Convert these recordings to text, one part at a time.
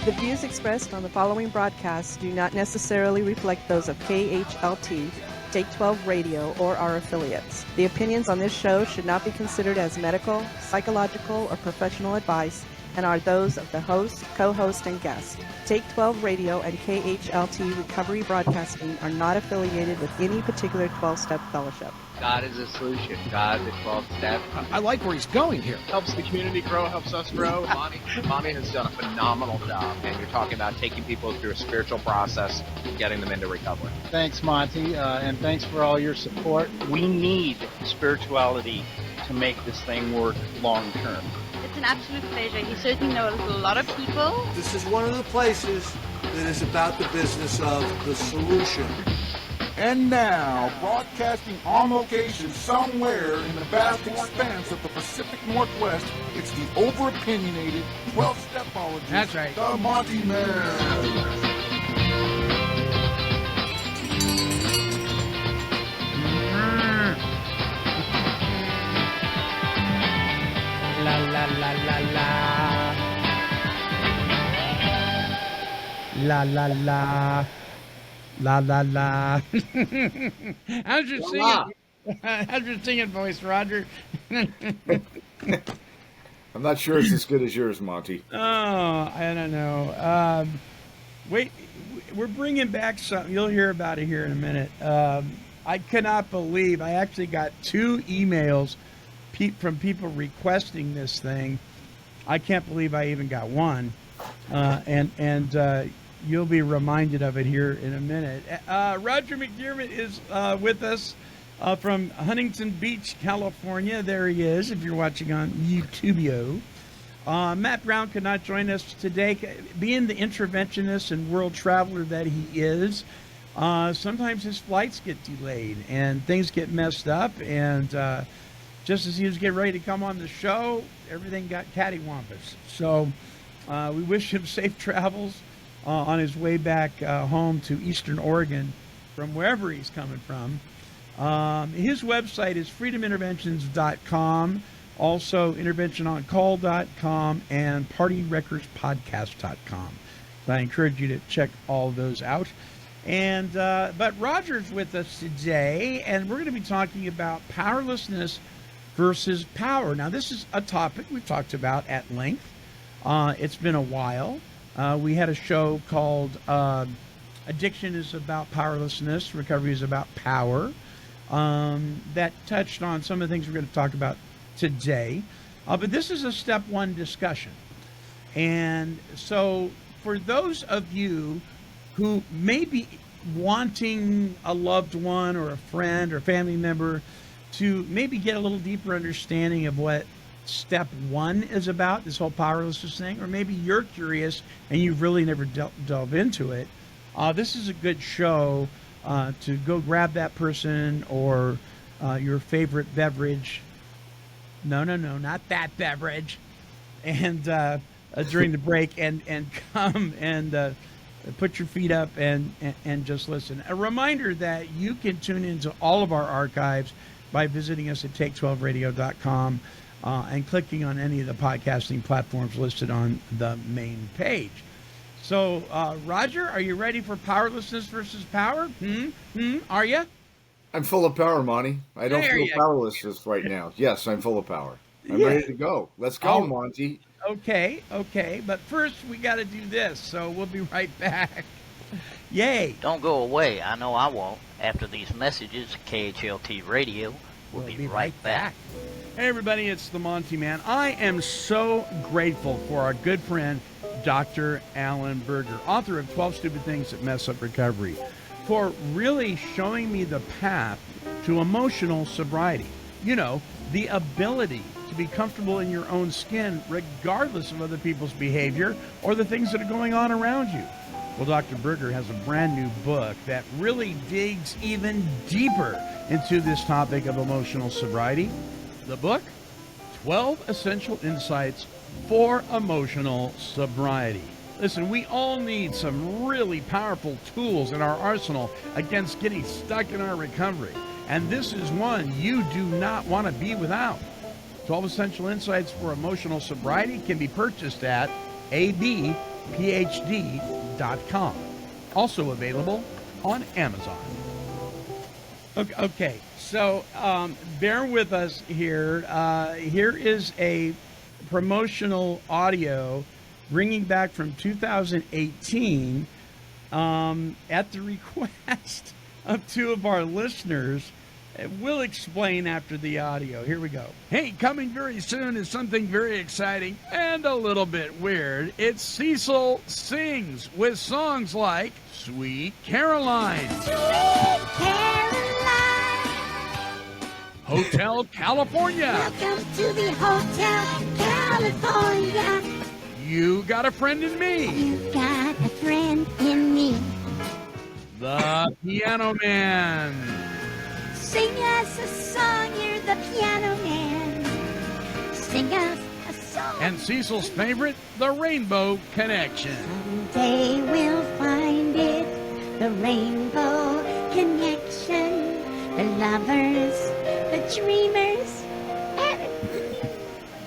The views expressed on the following broadcasts do not necessarily reflect those of KHLT, Take 12 Radio, or our affiliates. The opinions on this show should not be considered as medical, psychological, or professional advice and are those of the host, co-host, and guest. Take 12 Radio and KHLT Recovery Broadcasting are not affiliated with any particular 12-step fellowship. God is a solution. God, the 12-step. I like where he's going here. Helps the community grow, helps us grow. Monty has done a phenomenal job, and you're talking about taking people through a spiritual process and getting them into recovery. Thanks, Monty, and thanks for all your support. We need spirituality to make this thing work long term. It's an absolute pleasure. He certainly knows a lot of people. This is one of the places that is about the business of the solution. And now, broadcasting on location somewhere in the vast expanse of the Pacific Northwest, it's the over-opinionated 12-stepologist, That's right, the Montyman. La la la la la. La la la. La la la. How's your singing? How's your singing voice, Roger? I'm not sure it's as good as yours, Monty. Oh, I don't know. Wait, we're bringing back something. You'll hear about it here in a minute. I cannot believe I actually got 2 emails from people requesting this thing. I can't believe I even got one. And you'll be reminded of it here in a minute. Roger McDiarmid is with us from Huntington Beach, California. There he is, if you're watching on YouTube. Matt Brown could not join us today. Being the interventionist and world traveler that he is, sometimes his flights get delayed and things get messed up. And just as he was getting ready to come on the show, everything got cattywampus. So we wish him safe travels on his way back home to Eastern Oregon from wherever he's coming from. His website is freedominterventions.com, also interventiononcall.com, and partyrecordspodcast.com. So I encourage you to check all those out. And but Roger's with us today, and we're going to be talking about powerlessness versus power. Now, this is a topic we've talked about at length. It's been a while. We had a show called Addiction is About Powerlessness, Recovery is About Power, that touched on some of the things we're going to talk about today. But this is a step 1 discussion. And so for those of you who may be wanting a loved one or a friend or family member to maybe get a little deeper understanding of what step 1 is about, this whole powerlessness thing, or maybe you're curious and you've really never delved into it, this is a good show to go grab that person or your favorite beverage. No, not that beverage. And during the break and come and put your feet up and just listen. A reminder that you can tune into all of our archives by visiting us at take12radio.com. And clicking on any of the podcasting platforms listed on the main page. So, Roger, are you ready for powerlessness versus power? Are you? I'm full of power, Monty. I don't feel powerless right now. Yes, I'm full of power. I'm ready to go. Let's go, Monty. Okay. But first, we got to do this, so we'll be right back. Yay. Don't go away. I know I won't. After these messages, KHLT Radio will be right back. Hey everybody, it's the Montyman. I am so grateful for our good friend, Dr. Alan Berger, author of 12 Stupid Things That Mess Up Recovery, for really showing me the path to emotional sobriety. You know, the ability to be comfortable in your own skin regardless of other people's behavior or the things that are going on around you. Well, Dr. Berger has a brand new book that really digs even deeper into this topic of emotional sobriety. The book, 12 Essential Insights for Emotional Sobriety. Listen, we all need some really powerful tools in our arsenal against getting stuck in our recovery. And this is one you do not want to be without. 12 Essential Insights for Emotional Sobriety can be purchased at AB PhD.com. Also available on Amazon. Okay, so bear with us here. Here is a promotional audio bringing back from 2018 at the request of two of our listeners. We'll explain after the audio. Here we go. Hey, coming very soon is something very exciting and a little bit weird. It's Cecil Sings with songs like Sweet Caroline. Sweet Caroline. Hotel California. Welcome to the Hotel California. You Got a Friend in Me. You got a friend in me. The Piano Man. Sing us a song, you're the piano man. Sing us a song. And Cecil's favorite, The Rainbow Connection. Someday we'll find it, the Rainbow Connection. The lovers, the dreamers,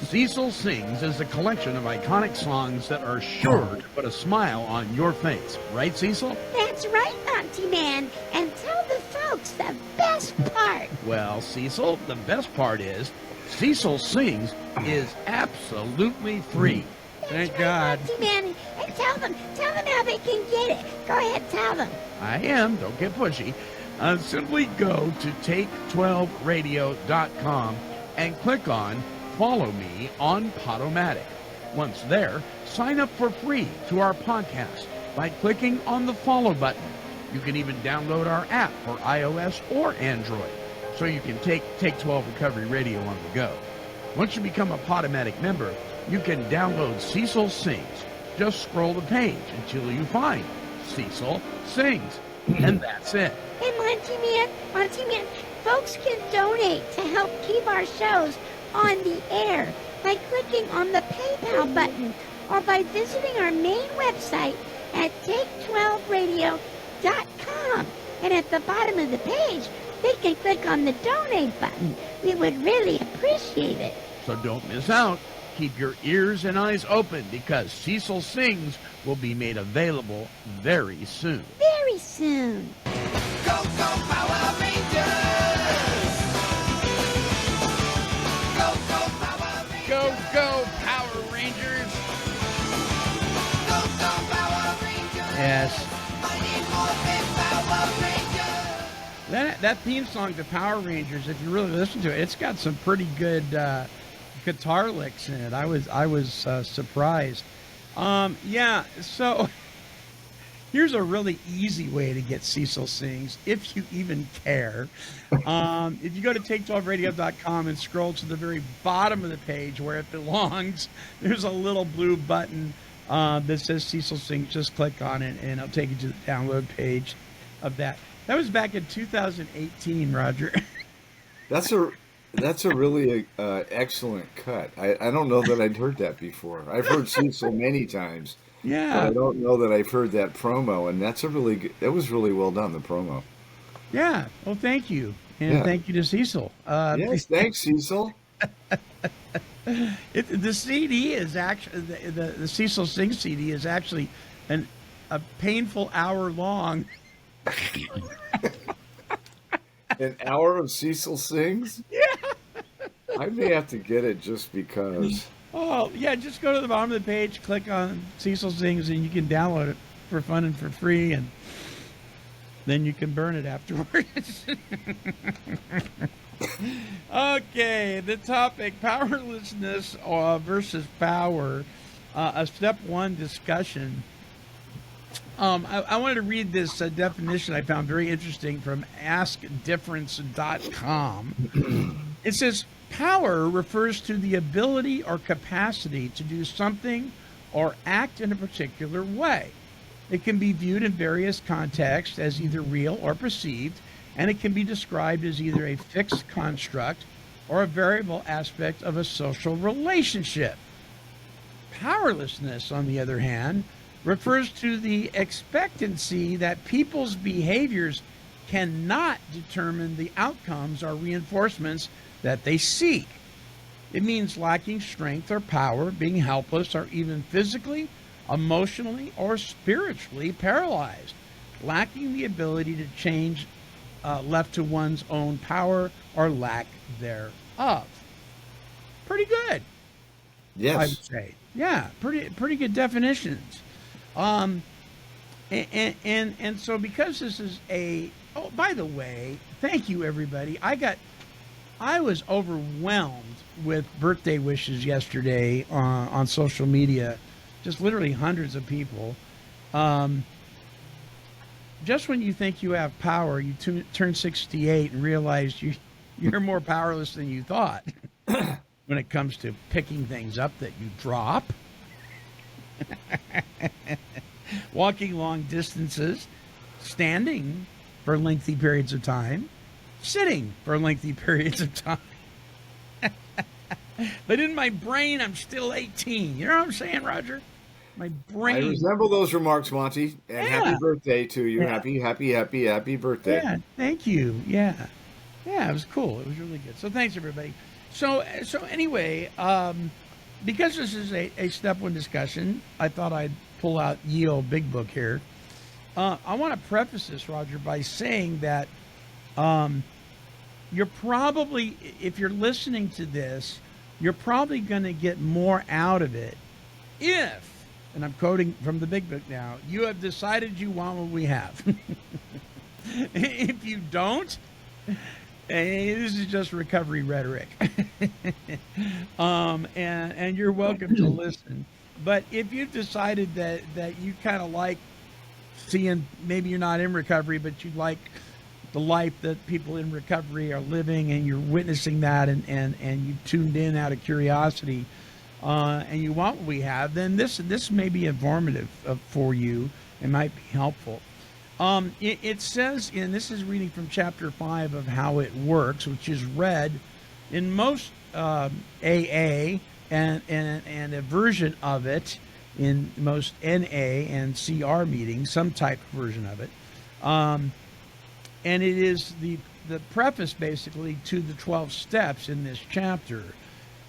Cecil Sings is a collection of iconic songs that are sure to put a smile on your face. Right, Cecil? That's right, Montyman. And tell the folks the best part. Well, Cecil, the best part is Cecil Sings is absolutely free. Thank God. Montyman, and tell them how they can get it. Go ahead, tell them. I am. Don't get pushy. Simply go to take12radio.com and click on Follow Me on Podomatic. Once there, sign up for free to our podcast by clicking on the follow button. You can even download our app for iOS or Android, so you can take 12 Recovery Radio on the go. Once you become a Podomatic member, you can download Cecil Sings. Just scroll the page until you find Cecil Sings, and that's it. Hey, Montyman, folks can donate to help keep our shows on the air by clicking on the PayPal button or by visiting our main website at take12radio.com. And at the bottom of the page, they can click on the donate button. We would really appreciate it. So don't miss out. Keep your ears and eyes open because Cecil Sings will be made available very soon. Very soon. Go, go, Power Rangers! Go, go, Power Rangers! Go, go, Power Rangers! Go, go, Power Rangers! Yes. Mighty Morphin Power Rangers! That theme song to Power Rangers, if you really listen to it, it's got some pretty good guitar licks in it. I was surprised. Yeah, so here's a really easy way to get Cecil Sings, if you even care. If you go to take12radio.com and scroll to the very bottom of the page where it belongs, there's a little blue button that says Cecil Sings. Just click on it, and it'll take you to the download page of that. That was back in 2018, Roger. That's a really excellent cut. I don't know that I'd heard that before. I've heard Cecil many times. Yeah. But I don't know that I've heard that promo, and that's a really good, that was really well done, the promo. Yeah. Well, thank you. And thank you to Cecil. Yes, thanks, Cecil. The CD is actually, the Cecil Sings CD is actually a painful hour long. An hour of Cecil Sings? Yeah. I may have to get it just because. Oh, yeah, just go to the bottom of the page, click on Cecil Sings, and you can download it for fun and for free, and then you can burn it afterwards. Okay, the topic, powerlessness versus power, a step one discussion. I wanted to read this definition I found very interesting from askdifference.com. It says, power refers to the ability or capacity to do something or act in a particular way. It can be viewed in various contexts as either real or perceived, and it can be described as either a fixed construct or a variable aspect of a social relationship. Powerlessness, on the other hand, refers to the expectancy that people's behaviors cannot determine the outcomes or reinforcements that they seek. It means lacking strength or power, being helpless, or even physically emotionally or spiritually paralyzed, lacking the ability to change, left to one's own power or lack thereof. Pretty good. Yes. I would say. Yeah, pretty good definitions. And so because this is oh, by the way, thank you everybody. I was overwhelmed with birthday wishes yesterday on social media, just literally hundreds of people. Just when you think you have power, you turn 68 and realize you're more powerless than you thought when it comes to picking things up that you drop, walking long distances, standing for lengthy periods of time, sitting for lengthy periods of time. But in my brain, I'm still 18. You know what I'm saying, Roger? My brain. I resemble those remarks, Monty. And Yeah. happy birthday to you. Yeah. Happy birthday. Yeah, thank you. Yeah, it was cool. It was really good. So thanks, everybody. So anyway, because this is a step one discussion, I thought I'd pull out Ye Olde Big Book here. I want to preface this, Roger, by saying that you're probably, if you're listening to this, you're probably going to get more out of it if, and I'm quoting from the Big Book now, you have decided you want what we have. If you don't, this is just recovery rhetoric. And you're welcome to listen. But if you've decided that you kind of like seeing, maybe you're not in recovery, but you like the life that people in recovery are living, and you're witnessing that, and you tuned in out of curiosity, and you want what we have, then this may be informative for you. It might be helpful. It says, and this is reading from chapter 5 of How It Works, which is read in most AA and a version of it in most NA and CR meetings, some type of version of it. And it is the preface basically to the 12 steps in this chapter.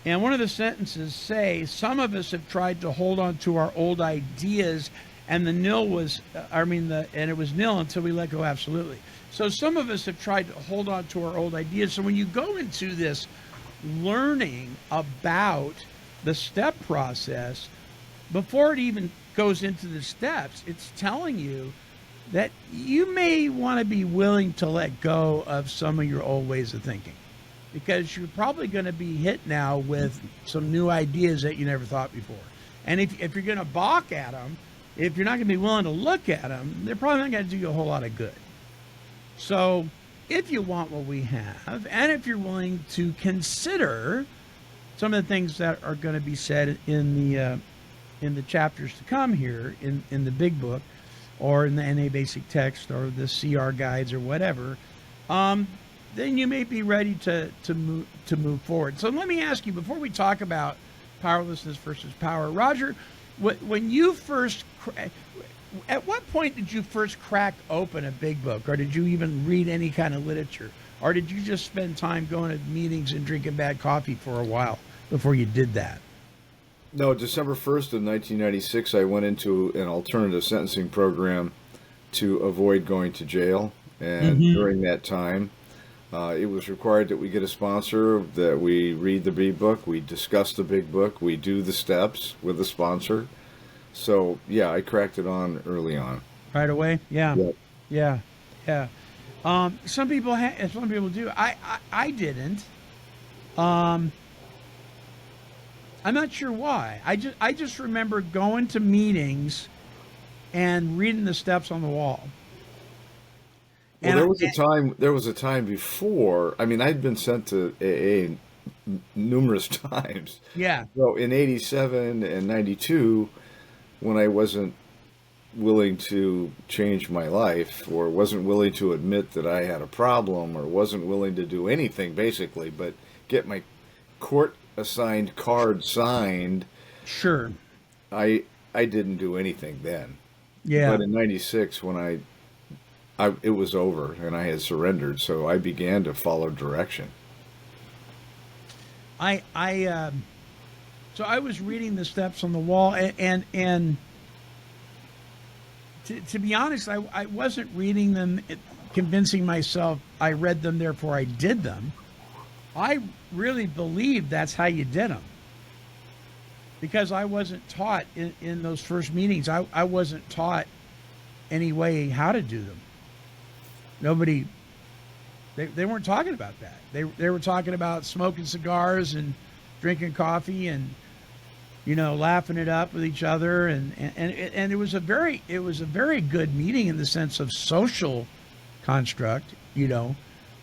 And one of the sentences say, some of us have tried to hold on to our old ideas, and it was nil until we let go absolutely. So some of us have tried to hold on to our old ideas. So when you go into this learning about the step process, before it even goes into the steps, it's telling you that you may want to be willing to let go of some of your old ways of thinking, because you're probably going to be hit now with some new ideas that you never thought before. And if you're going to balk at them, if you're not going to be willing to look at them, they're probably not going to do you a whole lot of good. So if you want what we have, and if you're willing to consider some of the things that are going to be said in the chapters to come here in the Big Book, or in the NA Basic Text, or the CR guides, or whatever, then you may be ready to move forward. So let me ask you, before we talk about powerlessness versus power, Roger, when you first, at what point did you first crack open a Big Book, or did you even read any kind of literature, or did you just spend time going to meetings and drinking bad coffee for a while before you did that? No, December 1st of 1996, I went into an alternative sentencing program to avoid going to jail. And during that time, it was required that we get a sponsor, that we read the Big Book, we discuss the Big Book, we do the steps with a sponsor. So, yeah, I cracked it on early on. Right away? Yeah. Yep. Yeah. Some people do. I didn't. I'm not sure why. I just remember going to meetings and reading the steps on the wall. Well, there was a time before. I mean, I'd been sent to AA numerous times. Yeah. So in 87 and 92, when I wasn't willing to change my life, or wasn't willing to admit that I had a problem, or wasn't willing to do anything basically but get my court assigned card signed. Sure. I didn't do anything then. Yeah. But in 96, when it was over and I had surrendered, so I began to follow direction. So I was reading the steps on the wall, and to be honest, I wasn't reading them, convincing myself I read them, therefore I did them. I really believed that's how you did them. Because I wasn't taught in those first meetings, I wasn't taught any way how to do them. Nobody, they weren't talking about that. They were talking about smoking cigars and drinking coffee and, you know, laughing it up with each other, and it was a very good meeting in the sense of social construct. You know,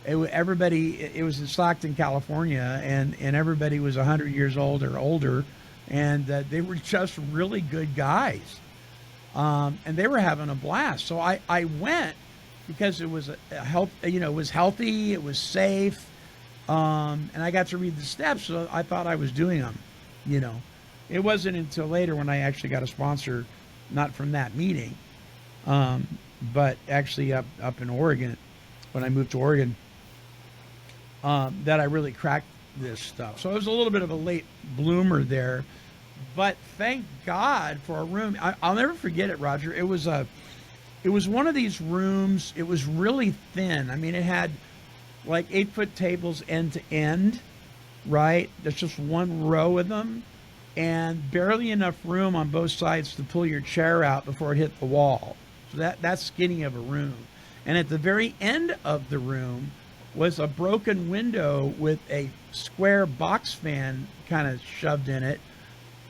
it was in Stockton, California, and everybody was 100 years old or older, and they were just really good guys, and they were having a blast. So I went because it was it was healthy, it was safe, and I got to read the steps, so I thought I was doing them, you know. It wasn't until later when I actually got a sponsor, not from that meeting, but actually up in Oregon, when I moved to Oregon, that I really cracked this stuff. So I was a little bit of a late bloomer there, but thank God for a room. I'll never forget it, Roger. It was one of these rooms. It was really thin. I mean, it had like 8-foot tables end to end, right? There's just one row of them, and barely enough room on both sides to pull your chair out before it hit the wall. So that's skinny of a room. And at the very end of the room was a broken window with a square box fan kind of shoved in it,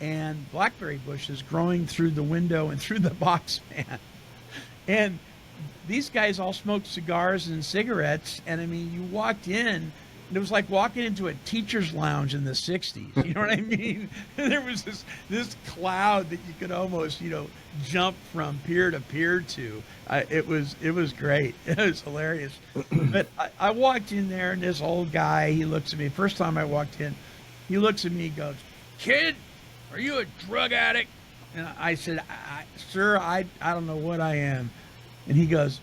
and blackberry bushes growing through the window and through the box fan. And these guys all smoked cigars and cigarettes, and I mean, you walked in, it was like walking into a teacher's lounge in the 60s. You know what I mean? There was this cloud that you could almost, you know, jump from peer to peer to. It was great. It was hilarious. But I walked in there, and this old guy, he looks at me. First time I walked in, he looks at me and goes, "Kid, are you a drug addict?" And I said, "Sir, I don't know what I am." And he goes,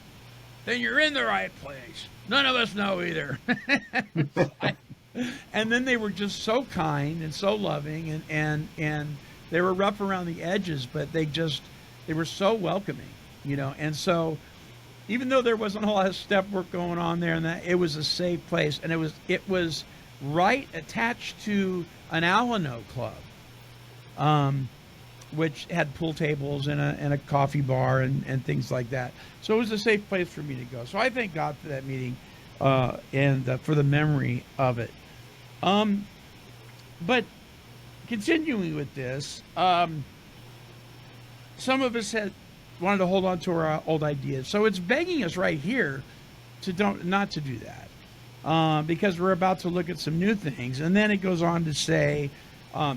"Then you're in the right place. None of us know either." And then they were just so kind and so loving, and they were rough around the edges, but they were so welcoming, you know. And so even though there wasn't a lot of step work going on there, and that, it was a safe place, and it was right attached to an Alano club, which had pool tables and a coffee bar and things like that. So it was a safe place for me to go. So I thank God for that meeting, and for the memory of it. But continuing with this, some of us had wanted to hold on to our old ideas. So it's begging us right here to not to do that, because we're about to look at some new things. And then it goes on to say,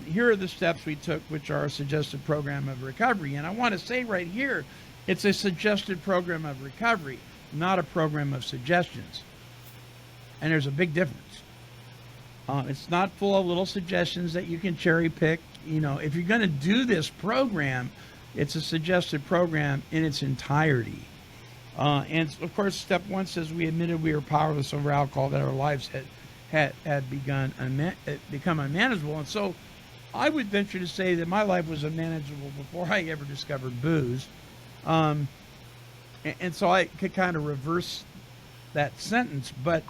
here are the steps we took, which are a suggested program of recovery. And I want to say right here, it's a suggested program of recovery, not a program of suggestions. And there's a big difference. It's not full of little suggestions that you can cherry pick. You know, if you're going to do this program, it's a suggested program in its entirety. And of course, step 1 says we admitted we were powerless over alcohol, that our lives had become unmanageable. And so I would venture to say that my life was unmanageable before I ever discovered booze. And so I could kind of reverse that sentence. But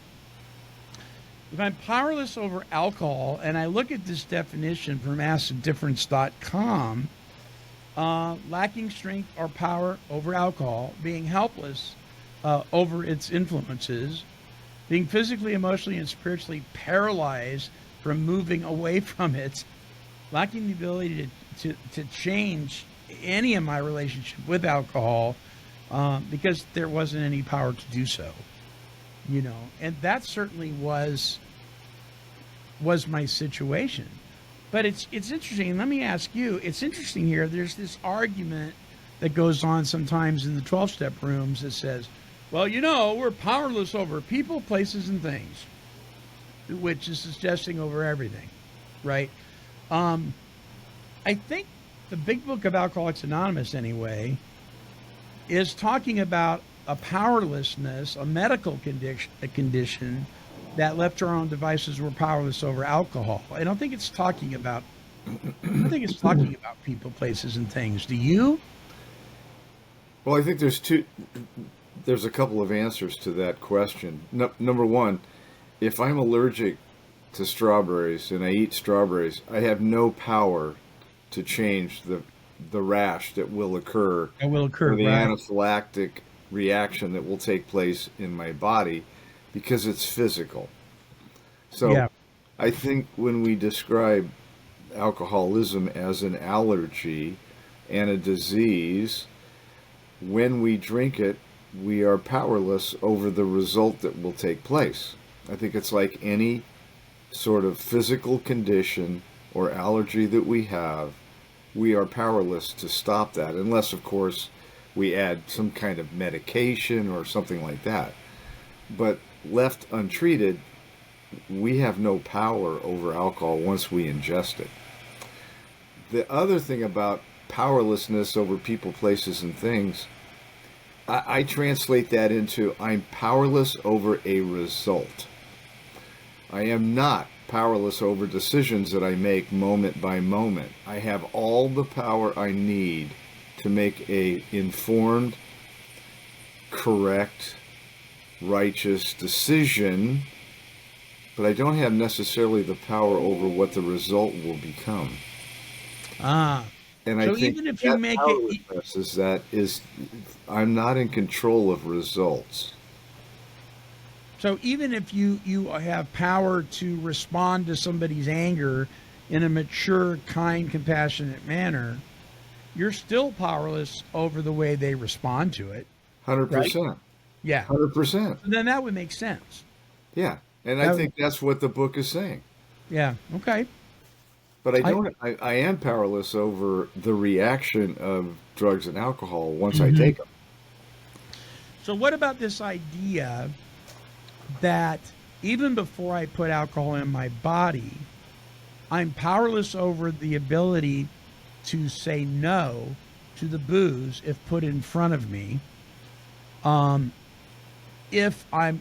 if I'm powerless over alcohol, and I look at this definition from aciddifference.com, lacking strength or power over alcohol, being helpless over its influences, being physically, emotionally, and spiritually paralyzed from moving away from it, lacking the ability to change any of my relationship with alcohol, because there wasn't any power to do so, you know. And that certainly was my situation. But it's interesting. Let me ask you, it's interesting here. There's this argument that goes on sometimes in the 12-step rooms that says, well, you know, we're powerless over people, places, and things, which is suggesting over everything, right? I think the Big Book of Alcoholics Anonymous, anyway, is talking about a powerlessness, a medical condition that left to our own devices we're powerless over alcohol. I don't think it's talking about people, places, and things. Do you? Well, I think there's a couple of answers to that question. Number one, if I'm allergic to strawberries and I eat strawberries, I have no power to change the rash that will occur. Or the right. anaphylactic reaction that will take place in my body because it's physical. So Yeah. I think when we describe alcoholism as an allergy and a disease, when we drink it, we are powerless over the result that will take place. I think it's like any sort of physical condition or allergy that we have, we are powerless to stop that, unless, of course, we add some kind of medication or something like that. But left untreated, we have no power over alcohol once we ingest it. The other thing about powerlessness over people, places, and things, I translate that into I'm powerless over a result. I am not powerless over decisions that I make moment by moment. I have all the power I need to make a informed, correct, righteous decision, but I don't have necessarily the power over what the result will become. And So I think even if you make it, I'm not in control of results. So even if you have power to respond to somebody's anger in a mature, kind, compassionate manner, you're still powerless over the way they respond to it. 100%. Right? Yeah. 100%. So then that would make sense. Yeah. And I think that's what the book is saying. Yeah. Okay. But I am powerless over the reaction of drugs and alcohol once I take them. So what about this idea that even before I put alcohol in my body, I'm powerless over the ability to say no to the booze if put in front of me? If I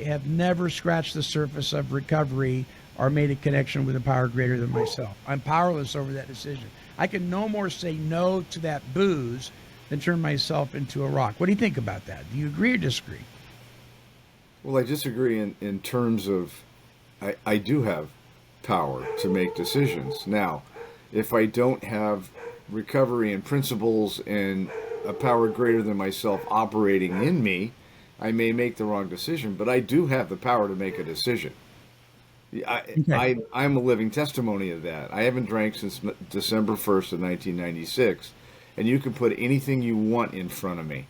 have never scratched the surface of recovery or made a connection with a power greater than myself, I'm powerless over that decision. I can no more say no to that booze than turn myself into a rock. What do you think about that? Do you agree or disagree? Well, I disagree in terms of I do have power to make decisions. Now, if I don't have recovery and principles and a power greater than myself operating in me, I may make the wrong decision, but I do have the power to make a decision. I'm a living testimony of that. I haven't drank since December 1st of 1996, and you can put anything you want in front of me.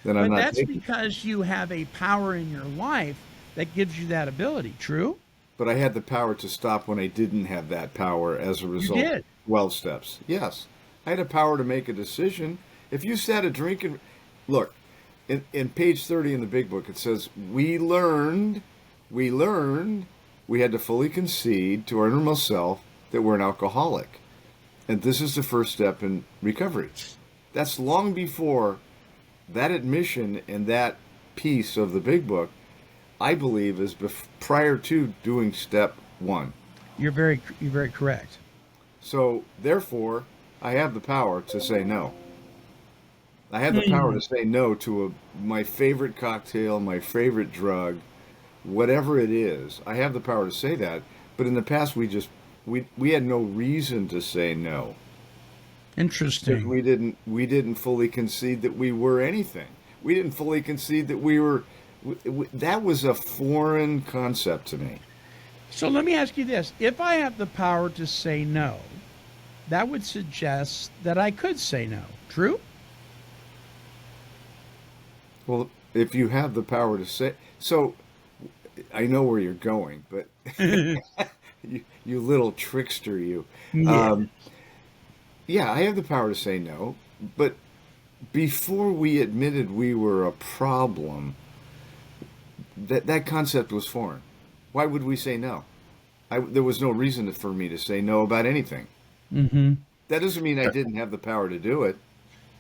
But that's because you have a power in your life that gives you that ability, true? But I had the power to stop when I didn't have that power as a result of 12 steps. Yes. I had a power to make a decision. If you sat a drinking... Look, in page 30 in the big book, it says, we learned we had to fully concede to our innermost self that we're an alcoholic. And this is the first step in recovery. That's long before that admission and that piece of the big book, I believe, is prior to doing step one. You're very correct. So, therefore, I have the power to say no. I have the power to say no to my favorite cocktail, my favorite drug, whatever it is. I have the power to say that. But in the past, we had no reason to say no. Interesting. We didn't fully concede that we were anything. We didn't fully concede that we were. That was a foreign concept to me. So let me ask you this: if I have the power to say no, that would suggest that I could say no. True? Well, if you have the power to say so, I know where you're going, but you little trickster, you. Yeah. Yeah, I have the power to say no, but before we admitted we were a problem, that concept was foreign. Why would we say no? There was no reason for me to say no about anything. Mm-hmm. That doesn't mean I didn't have the power to do it.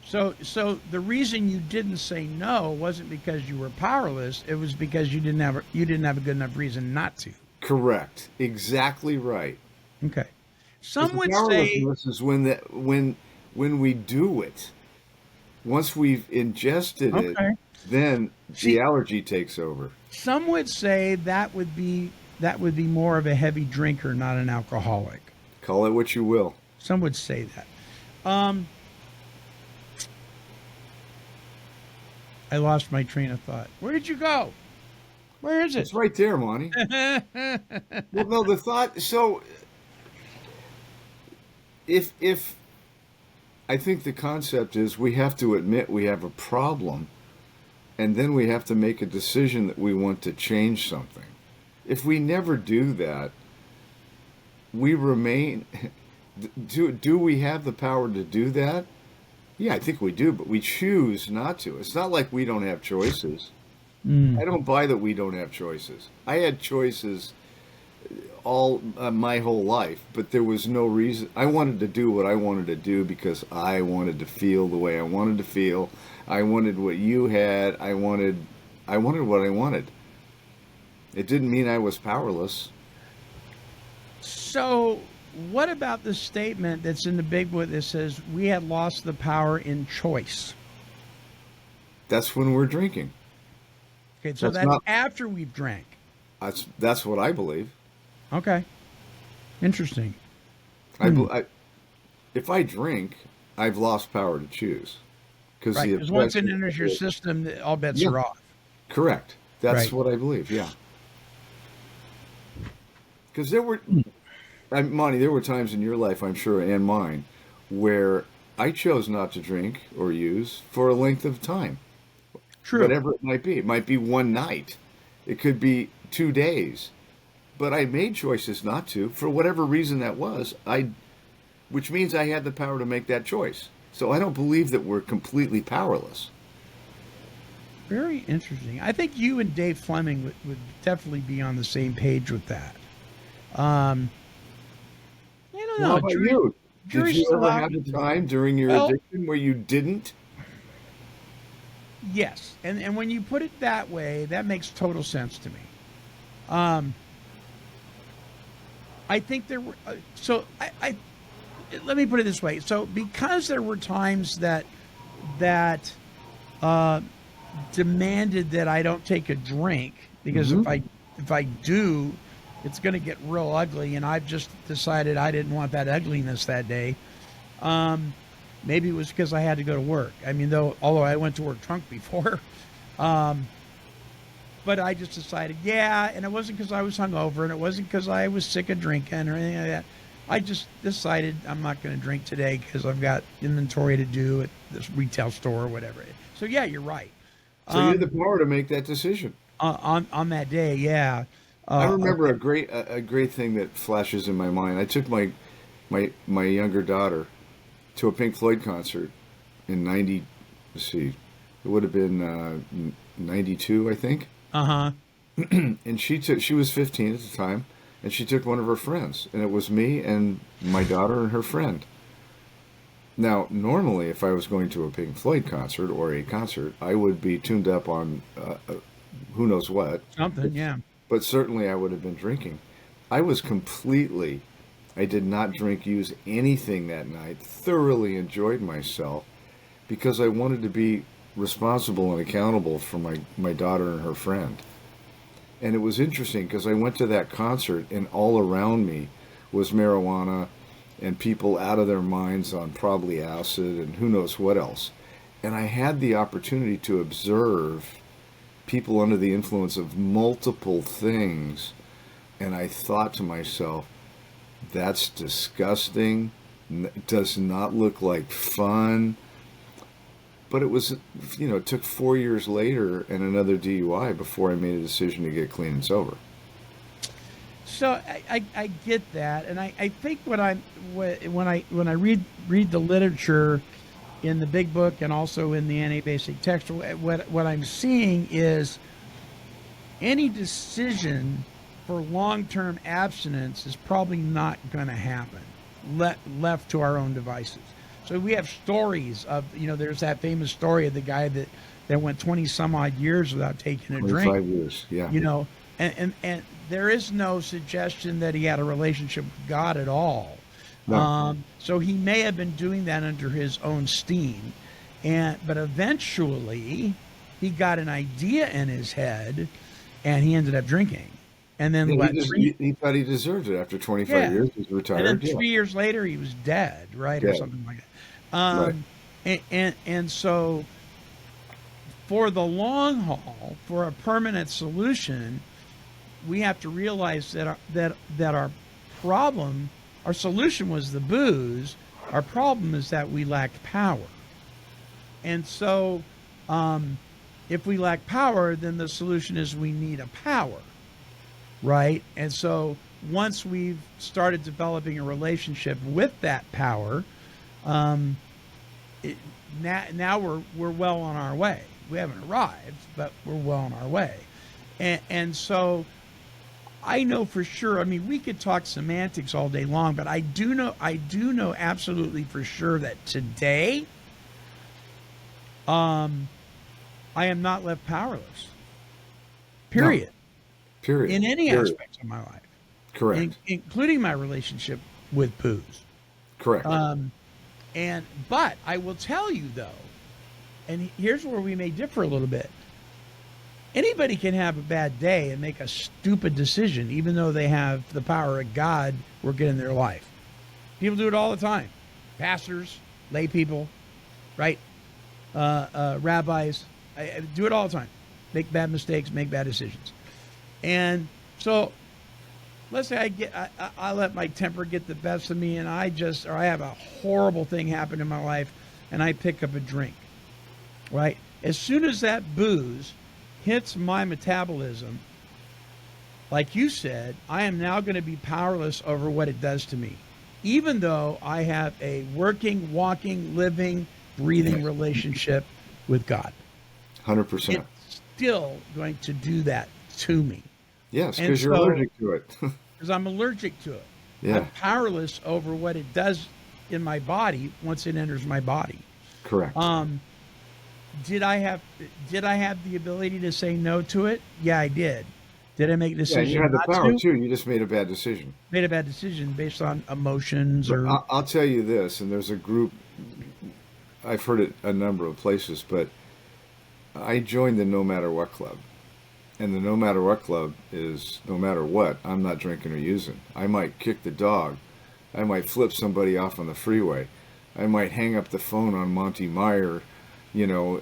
So the reason you didn't say no wasn't because you were powerless. It was because you didn't have a good enough reason not to. Correct. Exactly right. Okay. Some would say powerlessness is when we do it. Once we've ingested it, then the allergy takes over. Some would say that would be more of a heavy drinker, not an alcoholic. Call it what you will. Some would say that. I lost my train of thought. Where did you go? Where is it? It's right there, Monty. Well, no, the thought. So, if I think the concept is we have to admit we have a problem, and then we have to make a decision that we want to change something. If we never do that, we remain. Do we have the power to do that? Yeah, I think we do, but we choose not to. It's not like we don't have choices. I don't buy that we don't have choices. I had choices all my whole life, but there was no reason. I wanted to do what I wanted to do because I wanted to feel the way I wanted to feel. I wanted what you had. I wanted what I wanted. It didn't mean I was powerless. So, what about the statement that's in the Big Book that says we had lost the power in choice? That's when we're drinking. Okay, so that's after we've drank. That's what I believe. Okay. Interesting. If I drink, I've lost power to choose. Because once it enters your system, all bets are off. Correct. That's what I believe, yeah. Because Monty, there were times in your life, I'm sure, and mine, where I chose not to drink or use for a length of time. True. Whatever it might be. It might be one night. It could be 2 days. But I made choices not to, for whatever reason that was, which means I had the power to make that choice. So I don't believe that we're completely powerless. Very interesting. I think you and Dave Fleming would definitely be on the same page with that. I don't know. How about you? Did you ever have a time during your addiction where you didn't? Yes. And when you put it that way, that makes total sense to me. I think there were... let me put it this way. So because there were times that demanded that I don't take a drink, because if I do, it's going to get real ugly, and I've just decided I didn't want that ugliness that day. Maybe it was because I had to go to work. I mean, although I went to work drunk before, but I just decided, and it wasn't because I was hungover, and it wasn't because I was sick of drinking or anything like that. I just decided I'm not going to drink today because I've got inventory to do at this retail store or whatever. So yeah, you're right. So you had the power to make that decision on that day. Yeah. I remember a great thing that flashes in my mind. I took my younger daughter to a Pink Floyd concert in 90. Let's see, it would have been 92, I think. And she was 15 at the time, and she took one of her friends, and it was me and my daughter and her friend. Now, normally, if I was going to a Pink Floyd concert or a concert, I would be tuned up on who knows what. Something, yeah. But certainly I would have been drinking. I did not drink, use anything that night, thoroughly enjoyed myself because I wanted to be responsible and accountable for my daughter and her friend. And it was interesting because I went to that concert and all around me was marijuana and people out of their minds on probably acid and who knows what else. And I had the opportunity to observe people under the influence of multiple things. And I thought to myself, that's disgusting. Does not look like fun. But it was, it took 4 years later and another DUI before I made a decision to get clean and sober. So I get that, and I think when I read the literature in the Big Book and also in the Anti-Basic Text, what I'm seeing is any decision for long-term abstinence is probably not going to happen left to our own devices. So we have stories of, there's that famous story of the guy that went 20 some odd years without taking a drink. 25 years, yeah. And there is no suggestion that he had a relationship with God at all. No. So he may have been doing that under his own steam. But eventually he got an idea in his head and he ended up drinking. And then he thought he deserved it after 25 years. He was retired. And then 3 years later he was dead, right? Or something like that. And so for the long haul, for a permanent solution, we have to realize that our problem, our solution was the booze. Our problem is that we lacked power. And so if we lack power, then the solution is we need a power, right? And so once we've started developing a relationship with that power, now we're well on our way. We haven't arrived, but we're well on our way. And so I know for sure, I mean, we could talk semantics all day long, but I do know absolutely for sure that today, I am not left powerless. Period. No. Period. In any aspect of my life. Correct. Including my relationship with booze. Correct. But I will tell you though, and here's where we may differ a little bit. Anybody can have a bad day and make a stupid decision, even though they have the power of God working in their life. People do it all the time. Pastors, lay people, right? Rabbis, I do it all the time. Make bad mistakes, make bad decisions. And so let's say I let my temper get the best of me and I have a horrible thing happen in my life and I pick up a drink, right? As soon as that booze hits my metabolism, like you said, I am now going to be powerless over what it does to me, even though I have a working, walking, living, breathing relationship with God. 100%. It's still going to do that to me. Yes, because you're allergic to it. Because I'm allergic to it. Yeah. I'm powerless over what it does in my body once it enters my body. Correct. Did I have the ability to say no to it? Yeah, I did. Did I make a decision? Yeah, you had the power too. You just made a bad decision. Made a bad decision based on emotions or. I'll tell you this, and there's a group. I've heard it a number of places, but I joined the No Matter What Club, and the No Matter What Club is no matter what, I'm not drinking or using. I might kick the dog, I might flip somebody off on the freeway, I might hang up the phone on Monty Meyer. You know,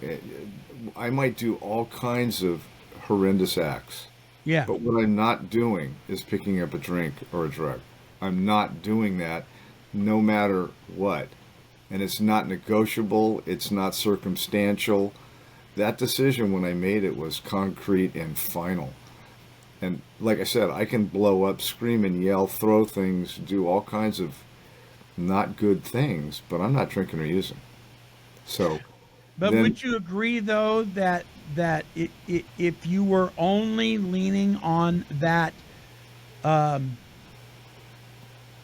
I might do all kinds of horrendous acts. Yeah. But what I'm not doing is picking up a drink or a drug. I'm not doing that no matter what. And it's not negotiable. It's not circumstantial. That decision, when I made it, was concrete and final. And like I said, I can blow up, scream and yell, throw things, do all kinds of not good things, but I'm not drinking or using. So... But would you agree, though, that if you were only leaning on that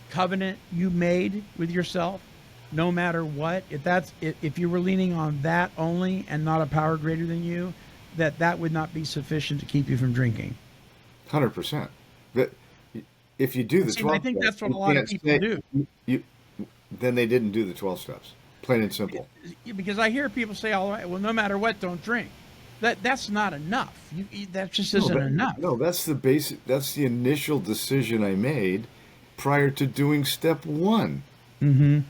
covenant you made with yourself, no matter what, if you were leaning on that only and not a power greater than you, that would not be sufficient to keep you from drinking? 100%. But if you do the 12 I think that's what a lot of people do. Then they didn't do the 12 steps. Plain and simple. Because I hear people say, "All right, well, no matter what, don't drink." That's not enough. That just isn't enough. No, that's the basic. That's the initial decision I made prior to doing step one. Mm-hmm.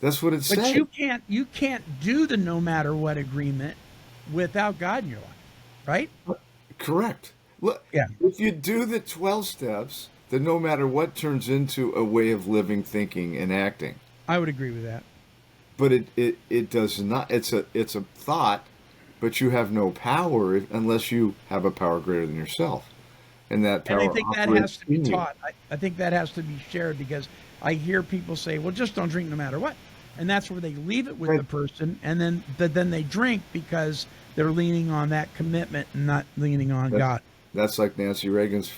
That's what it said. But you can't do the no matter what agreement without God in your life, right? Correct. Look, if you do the 12 steps, then no matter what turns into a way of living, thinking, and acting. I would agree with that. But it does not. It's a thought, but you have no power unless you have a power greater than yourself, and that power. And I think that has to be taught. I think that has to be shared because I hear people say, "Well, just don't drink no matter what," and that's where they leave it with the person, and then they drink because they're leaning on that commitment and not leaning on God. That's like Nancy Reagan's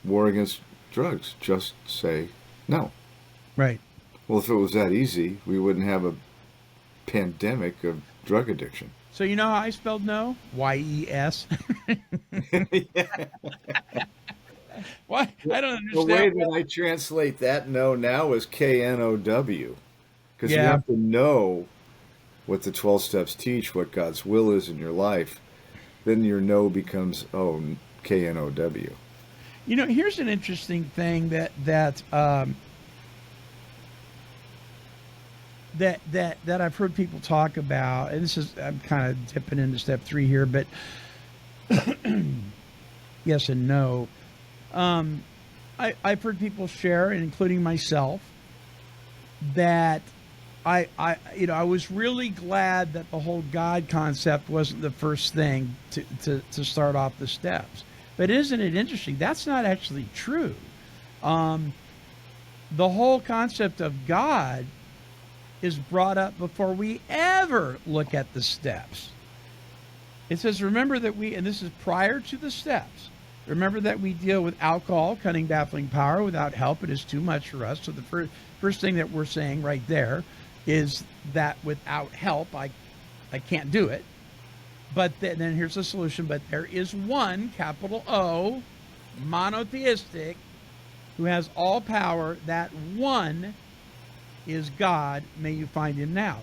war against drugs. Just say no. Right. Well, if it was that easy, we wouldn't have a pandemic of drug addiction. So you know how I spelled no? Y-E-S. Why? I don't understand. The way that I translate that no now is K-N-O-W. Because you have to know what the 12 steps teach, what God's will is in your life, then your no becomes KNOW. You know, here's an interesting thing that I've heard people talk about, and this is, I'm kind of dipping into step 3 here, but yes and no. I've heard people share, including myself, that I was really glad that the whole God concept wasn't the first thing to start off the steps. But isn't it interesting? That's not actually true. The whole concept of God is brought up before we ever look at the steps. It says, remember that and this is prior to the steps, remember that we deal with alcohol, cunning, baffling power. Without help, it is too much for us. So the first thing that we're saying right there is that without help, I can't do it. But then here's the solution. But there is one, capital O, monotheistic, who has all power. That one is God. May you find him now.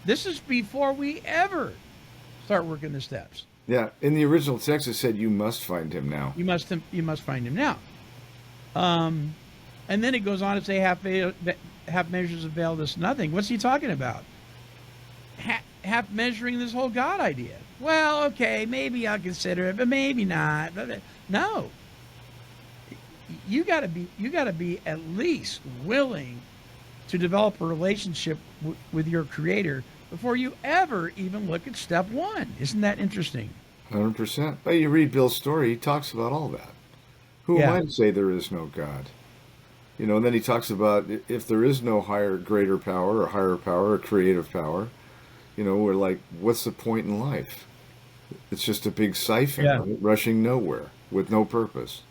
This is before we ever start working the steps. Yeah, in the original text it said you must find him now. You must find him now. And then it goes on to say half measures avail us nothing. What's he talking about? Half measuring this whole God idea. Well, okay, maybe I'll consider it, but maybe not. No. You got to be at least willing to develop a relationship with your Creator before you ever even look at step 1. Isn't that interesting? 100%. But you read Bill's story, he talks about all that. Who am I to say there is no God? You know, and then he talks about if there is no higher, greater power or creative power, you know, we're like, what's the point in life? It's just a big siphon, right? Rushing nowhere with no purpose.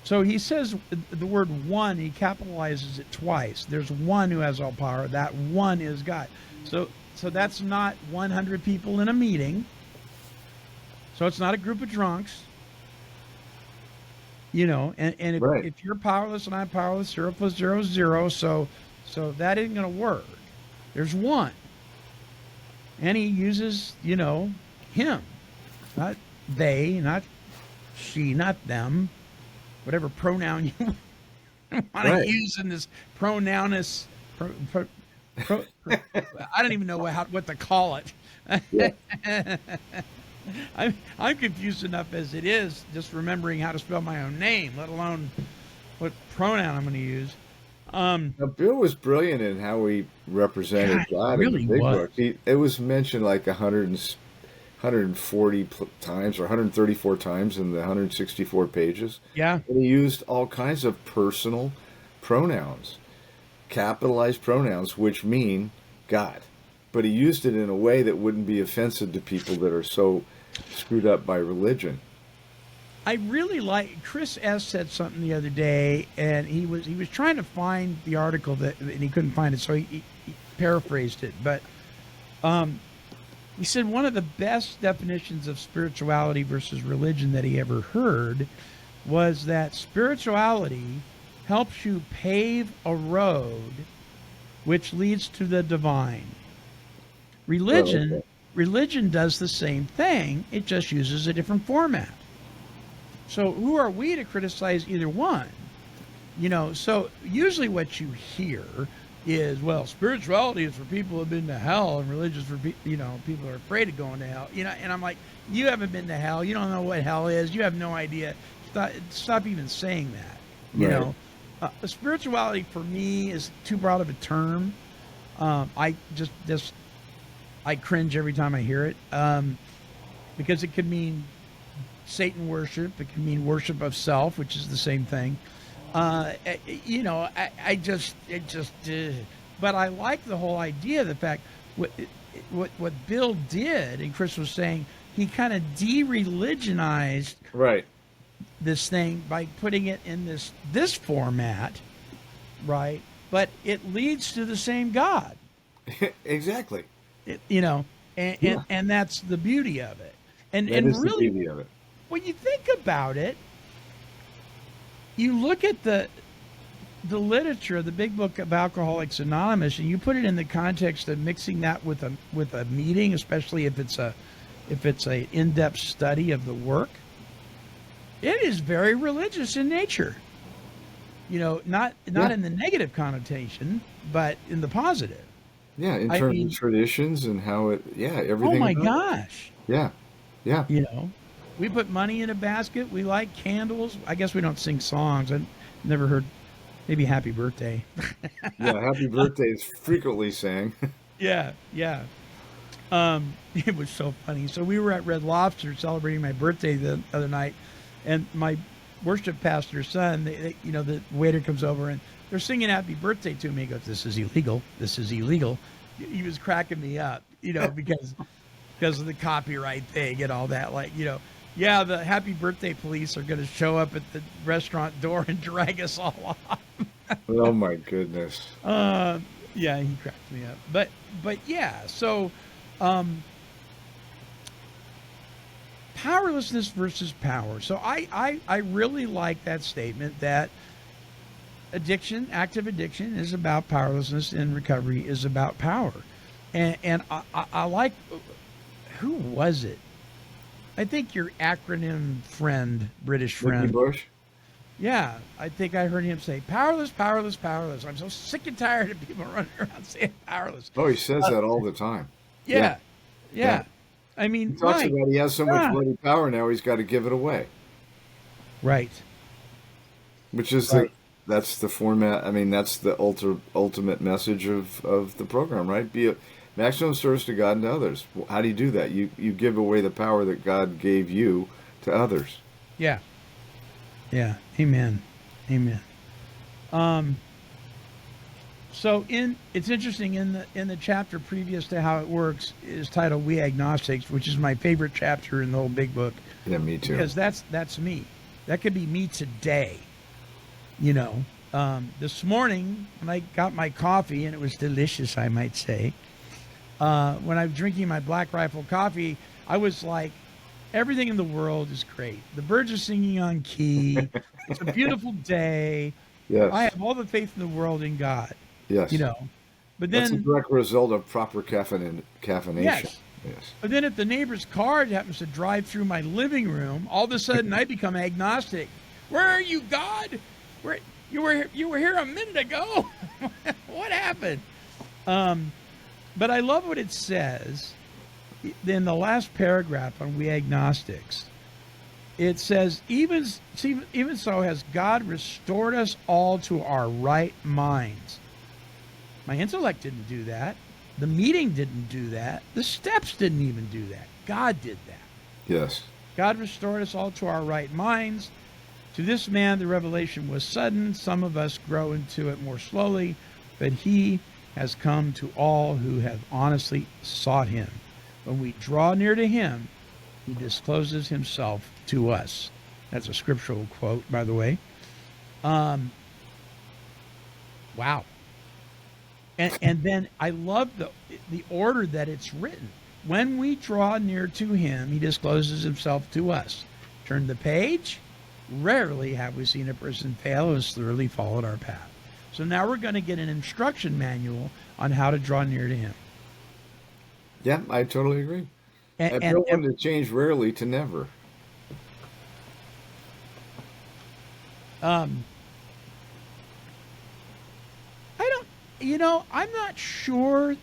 So he says the word one, he capitalizes it twice. There's one who has all power. That one is God. So that's not 100 people in a meeting. So it's not a group of drunks. You know, and if you're powerless and I'm powerless, 0 + 0 is 0. So that isn't going to work. There's one. And he uses, you know, him. Not they, not she, not them. Whatever pronoun you want to use in this pronounus. I don't even know what to call it. Yeah. I'm confused enough as it is, just remembering how to spell my own name, let alone what pronoun I'm going to use. Now, Bill was brilliant in how he represented God in the big book. It was mentioned like 140 times or 134 times in the 164 pages. Yeah. And he used all kinds of personal pronouns, capitalized pronouns, which mean God. But he used it in a way that wouldn't be offensive to people that are so screwed up by religion. I really like, Chris S. said something the other day, and he was trying to find the article and he couldn't find it, so he paraphrased it. But he said one of the best definitions of spirituality versus religion that he ever heard was that spirituality helps you pave a road which leads to the divine. Religion does the same thing. It just uses a different format. So who are we to criticize either one? You know, so usually what you hear is, well, spirituality is for people who have been to hell, and religion is for people who are afraid of going to hell. You know, and I'm like, you haven't been to hell. You don't know what hell is. You have no idea. Stop even saying that. You know, spirituality for me is too broad of a term. I cringe every time I hear it, because it could mean Satan worship. It can mean worship of self, which is the same thing. You know, but I like the whole idea, the fact what Bill did, and Chris was saying, he kind of de-religionized this thing by putting it in this format, right? But it leads to the same God. Exactly. And that's the beauty of it. And is really, the beauty of it. When you think about it, you look at the literature, the big book of Alcoholics Anonymous, and you put it in the context of mixing that with a meeting, especially if it's a in-depth study of the work, it is very religious in nature. Not in the negative connotation, but in the positive. Yeah, in terms of traditions and how everything. Oh my gosh. Yeah. We put money in a basket. We light candles. I guess we don't sing songs. I've never heard. Maybe Happy Birthday. Yeah, Happy Birthday is frequently sang. Yeah. It was so funny. So we were at Red Lobster celebrating my birthday the other night, and my worship pastor's son, the waiter comes over and they're singing Happy Birthday to me. He goes, "This is illegal. This is illegal." He was cracking me up, because of the copyright thing and all that. Yeah, the Happy Birthday police are going to show up at the restaurant door and drag us all off. Oh my goodness. Yeah, he cracked me up. But yeah, so powerlessness versus power. So I really like that statement that active addiction is about powerlessness and recovery is about power. And I like, who was it? I think your acronym friend, British friend. Ricky Bush? Yeah, I think I heard him say, powerless, powerless, powerless. I'm so sick and tired of people running around saying powerless. Oh, he says that all the time. Yeah. I mean, he talks about he has so much bloody power now, he's got to give it away. Right. Which is that's the format. I mean, that's the ultimate message of the program, right? Be a maximum service to God and to others. How do you do that? You give away the power that God gave you to others. Yeah. Amen. So it's interesting in the chapter previous to how it works is titled "We Agnostics," which is my favorite chapter in the whole big book. Yeah, me too. Because that's me. That could be me today. This morning when I got my coffee, and it was delicious, I might say. When I was drinking my Black Rifle coffee, I was like, everything in the world is great. The birds are singing on key. It's a beautiful day. Yes. I have all the faith in the world in God. Yes. But that's then a direct result of proper caffeination. Yes. But then if the neighbor's car happens to drive through my living room, all of a sudden I become agnostic. Where are you, God? Where you were here a minute ago? What happened? But I love what it says in the last paragraph on We Agnostics. It says, even so has God restored us all to our right minds. My intellect didn't do that. The meeting didn't do that. The steps didn't even do that. God did that. Yes. God restored us all to our right minds. To this man, the revelation was sudden. Some of us grow into it more slowly, but he has come to all who have honestly sought him. When we draw near to him, he discloses himself to us. That's a scriptural quote, by the way. Wow. And then I love the order that it's written. When we draw near to him, he discloses himself to us. Turn the page. Rarely have we seen a person fail who has thoroughly followed our path. So now we're going to get an instruction manual on how to draw near to him. Yeah, I totally agree. I don't want to change rarely to never. I'm not sure.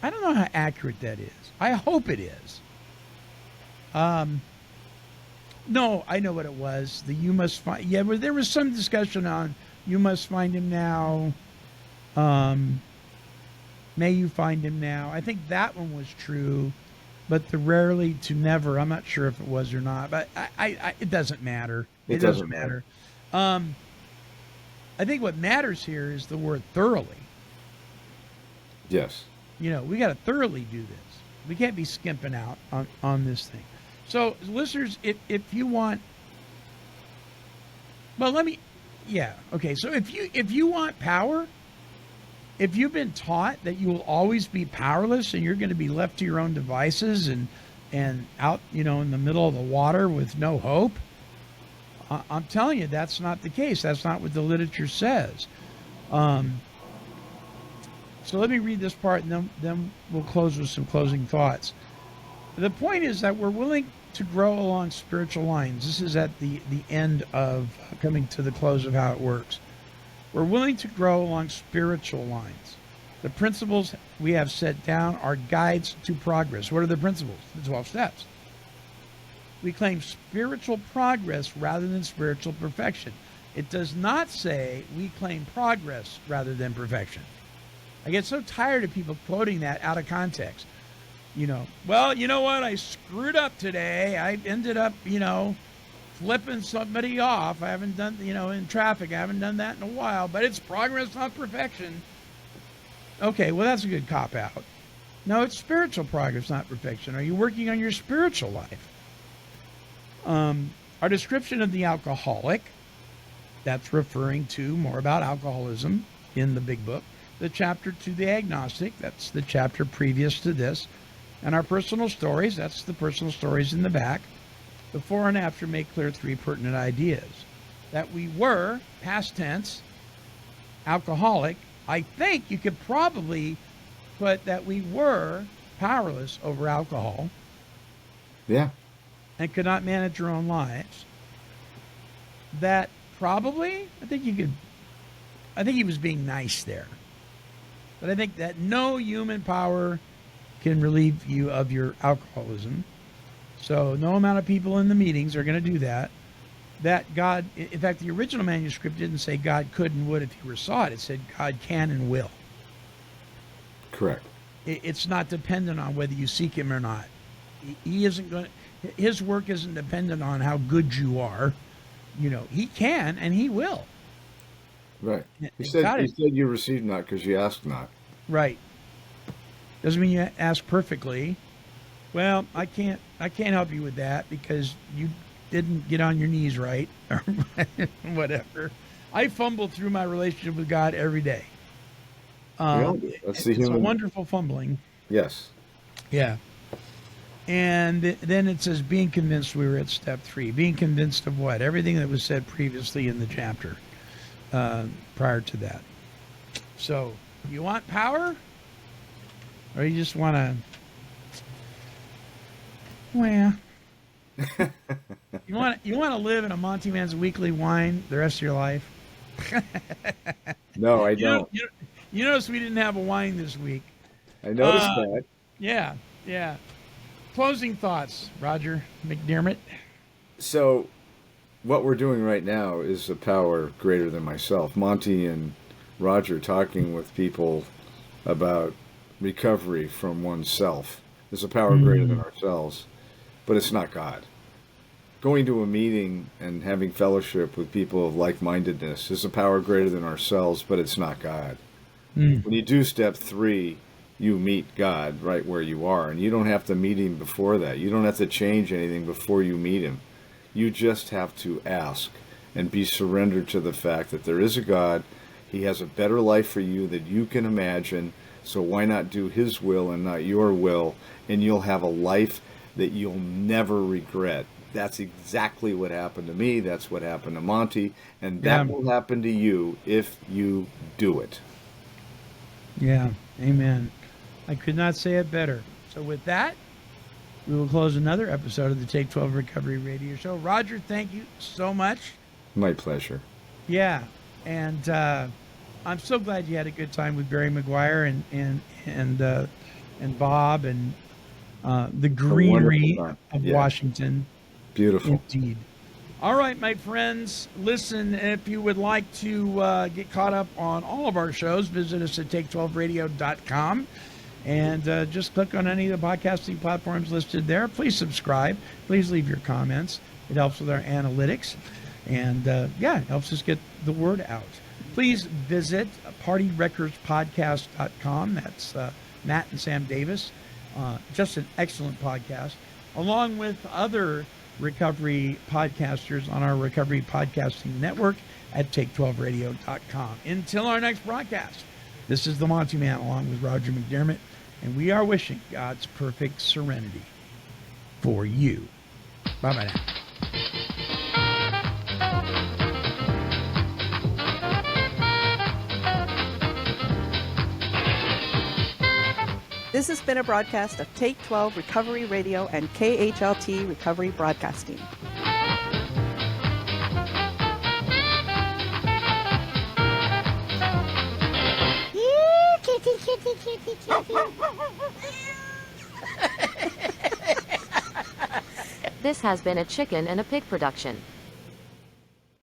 I don't know how accurate that is. I hope it is. No, I know what it was. The you must find. Yeah, but there was some discussion on you must find him now. May you find him now. I think that one was true, but the rarely to never, I'm not sure if it was or not. But it doesn't matter. It doesn't matter. I think what matters here is the word thoroughly. Yes. We got to thoroughly do this. We can't be skimping out on this thing. So, listeners, if you want, so if you want power, if you've been taught that you will always be powerless and you're going to be left to your own devices and out, in the middle of the water with no hope, I'm telling you, that's not the case. That's not what the literature says. So let me read this part, and then we'll close with some closing thoughts. The point is that we're willing to grow along spiritual lines. This is at the end of coming to the close of how it works. We're willing to grow along spiritual lines. The principles we have set down are guides to progress. What are the principles? The 12 steps. We claim spiritual progress rather than spiritual perfection. It does not say we claim progress rather than perfection. I get so tired of people quoting that out of context. Well, you know what? I screwed up today. I ended up, flipping somebody off. I haven't done, in traffic. I haven't done that in a while, but it's progress, not perfection. Okay, well, that's a good cop-out. No, it's spiritual progress, not perfection. Are you working on your spiritual life? Our description of the alcoholic, that's referring to more about alcoholism in the big book. The chapter to the agnostic, that's the chapter previous to this. And our personal stories, that's the personal stories in the back. Before and after make clear 3 pertinent ideas. That we were, past tense, alcoholic. I think you could probably put that we were powerless over alcohol. Yeah. And could not manage our own lives. That probably, I think he was being nice there. But I think that no human power can relieve you of your alcoholism. So no amount of people in the meetings are going to do that. That God, in fact, the original manuscript didn't say God could and would if he were sought. It said God can and will. Correct. It's not dependent on whether you seek him or not. He isn't going. His work isn't dependent on how good you are. He can and he will. Right. He said you received not because you asked not. Right. Doesn't mean you ask perfectly. Well, I can't help you with that because you didn't get on your knees right or whatever. I fumble through my relationship with God every day. That's the human. It's a wonderful fumbling. Yes. Yeah. And then it says, being convinced, we were at step 3. Being convinced of what? Everything that was said previously in the chapter prior to that. So, you want power? Or you just want to... Well... you want to live in a Montyman's weekly wine the rest of your life? No, I don't. You notice we didn't have a wine this week. I noticed that. Yeah. Closing thoughts, Roger McDiarmid. So, what we're doing right now is a power greater than myself. Monty and Roger talking with people about recovery from oneself is a power greater than ourselves, but it's not God. Going to a meeting and having fellowship with people of like-mindedness is a power greater than ourselves, but it's not God. When you do step 3, you meet God right where you are, and you don't have to meet him before that. You don't have to change anything before you meet him. You just have to ask and be surrendered to the fact that there is a God. He has a better life for you than you can imagine, so why not do his will and not your will, and you'll have a life that you'll never regret. That's exactly what happened to me. That's what happened to Monty, and that will happen to you if you do it. Yeah, amen. I could not say it better. So with that, we will close another episode of the Take 12 Recovery Radio Show. Roger, thank you so much. My pleasure. Yeah, and I'm so glad you had a good time with Barry McGuire and Bob and the greenery of Washington. Beautiful. Indeed. All right, my friends, listen, if you would like to get caught up on all of our shows, visit us at take12radio.com and just click on any of the podcasting platforms listed there. Please subscribe. Please leave your comments. It helps with our analytics. And, it helps us get the word out. Please visit partyrecordspodcast.com. That's Matt and Sam Davis. Just an excellent podcast, along with other recovery podcasters on our recovery podcasting network at take12radio.com. Until our next broadcast, this is the Montyman along with Roger McDiarmid, and we are wishing God's perfect serenity for you. Bye-bye now. This has been a broadcast of Take 12 Recovery Radio and KHLT Recovery Broadcasting. Kitty, kitty, kitty, kitty. This has been a Chicken and a Pig production.